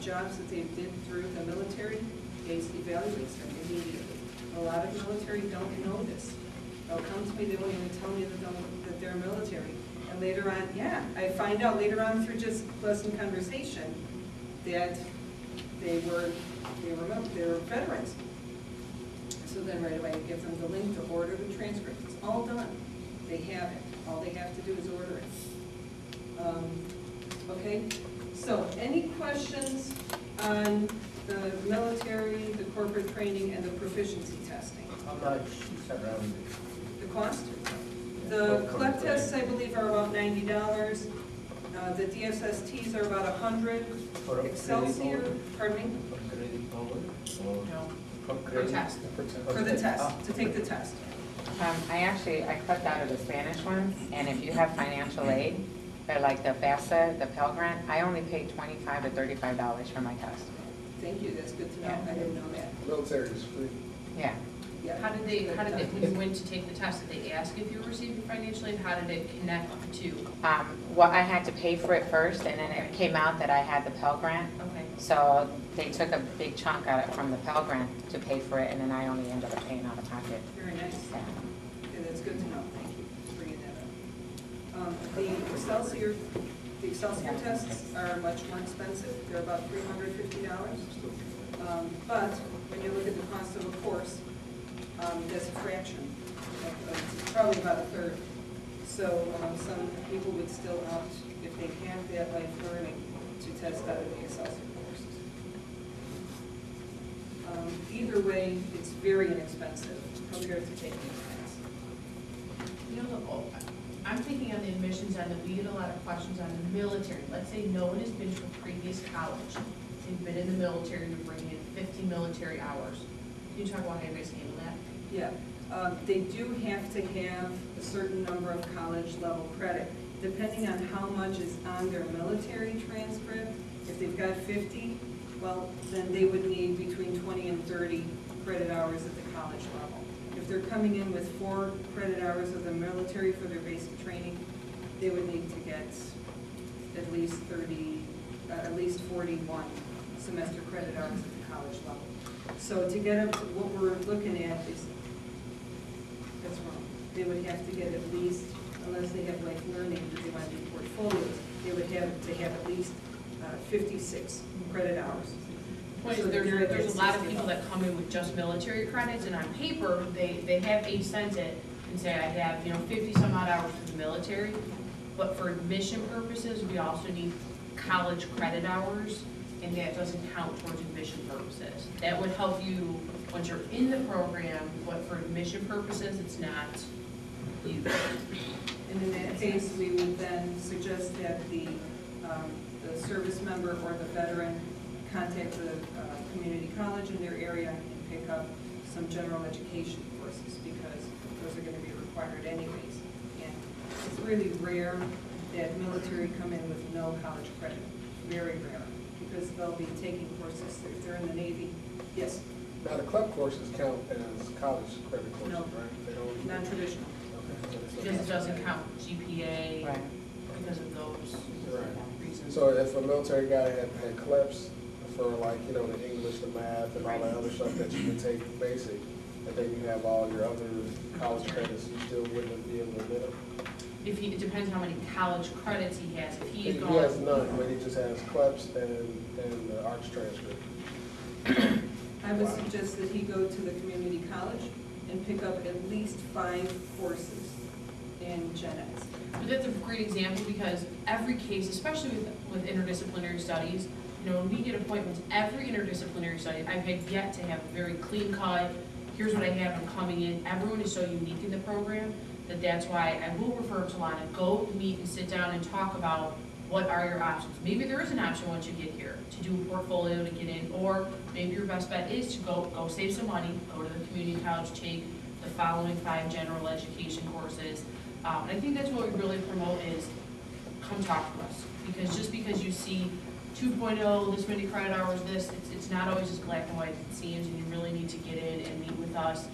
jobs that they did through the military, they evaluate them immediately. A lot of military don't know this. They'll come to me, they won't even tell me that they're military. And later on, yeah, I find out later on through just pleasant conversation that they were veterans. So then right away I give them the link to order the transcript. It's all done. They have it. All they have to do is order it. Okay, so any questions on the military, the corporate training, and the proficiency testing? How much is around The cost? The CLEP tests, I believe, are about $90. The DSSTs are about $100. Excelsior, pardon me? No. Per test. For the test, to take the test. I clipped out of the Spanish ones, and if you have financial aid, or like the FAFSA, the Pell Grant, I only paid $25 to $35 for my test. Thank you, that's good to know. Yeah. I didn't know that. Military is free. Yeah. Yeah. How did they, when you went to take the test, did they ask if you were receiving financial aid? How did it connect to? Well, I had to pay for it first, and then it came out that I had the Pell Grant. Okay. So they took a big chunk out of from the Pell Grant to pay for it, and then I only ended up paying out of pocket. Very nice. Yeah. Okay, that's good to know. Thank you for bringing that up. The Excelsior tests are much more expensive. They're about $350. But when you look at the cost of a course, that's a fraction. It's probably about a third. So some people would still opt, if they have that life learning, to test out of the Excelsior courses. Either way, it's very inexpensive compared to taking a class. You know, I'm thinking on the admissions end that we get a lot of questions on the military. Let's say no one has been to a previous college. They've been in the military, you're bringing in 50 military hours. Can you talk about how you guys handle that? Yeah, they do have to have a certain number of college level credit. Depending on how much is on their military transcript, if they've got 50, well, then they would need between 20 and 30 credit hours at the college level. If they're coming in with 4 credit hours of the military for their basic training, they would need to get at least 41 semester credit hours at the college level. So to get up to what we're looking at is, that's wrong. They would have to get at least, unless they have life learning that they want to do portfolios, they would have to have at least 56 credit hours. Point is, there's a lot of people that come in with just military credits, and on paper, they have sent it and say, I have, 50 some odd hours for the military, but for admission purposes, we also need college credit hours, and that doesn't count towards admission purposes. That would help you once you're in the program, but for admission purposes, it's not used. And in that case, we would then suggest that the service member or the veteran contact the community college in their area and pick up some general education courses, because those are going to be required anyways. And it's really rare that military come in with no college credit. Very rare, because they'll be taking courses. If they're in the Navy, yes? Now, the club courses count as college credit courses, No. right? They don't. Non-traditional. Okay. Because it doesn't count GPA Right. because of those Right. reasons. So if a military guy had CLEPs for the English, the math, and all that other stuff that you can take basic, and then you have all your other college credits, you still wouldn't be able to admit him? It depends how many college credits he has. If he He had has gone, none, but he just has CLEPs and the arts transcript. I would suggest that he go to the community college and pick up at least 5 courses in Gen Eds. but that's a great example, because every case, especially with interdisciplinary studies, when we get appointments, every interdisciplinary study, I've had yet to have a very clean cut, here's what I have, I'm coming in. Everyone is so unique in the program that's why I will refer to Lana, go meet and sit down and talk about what are your options. Maybe there is an option once you get here to do a portfolio to get in, or maybe your best bet is to go save some money, go to the community college, take the following 5 general education courses. And I think that's what we really promote is come talk to us, because just because you see 2.0, this many credit hours, it's not always as black and white as it seems, and you really need to get in and meet with us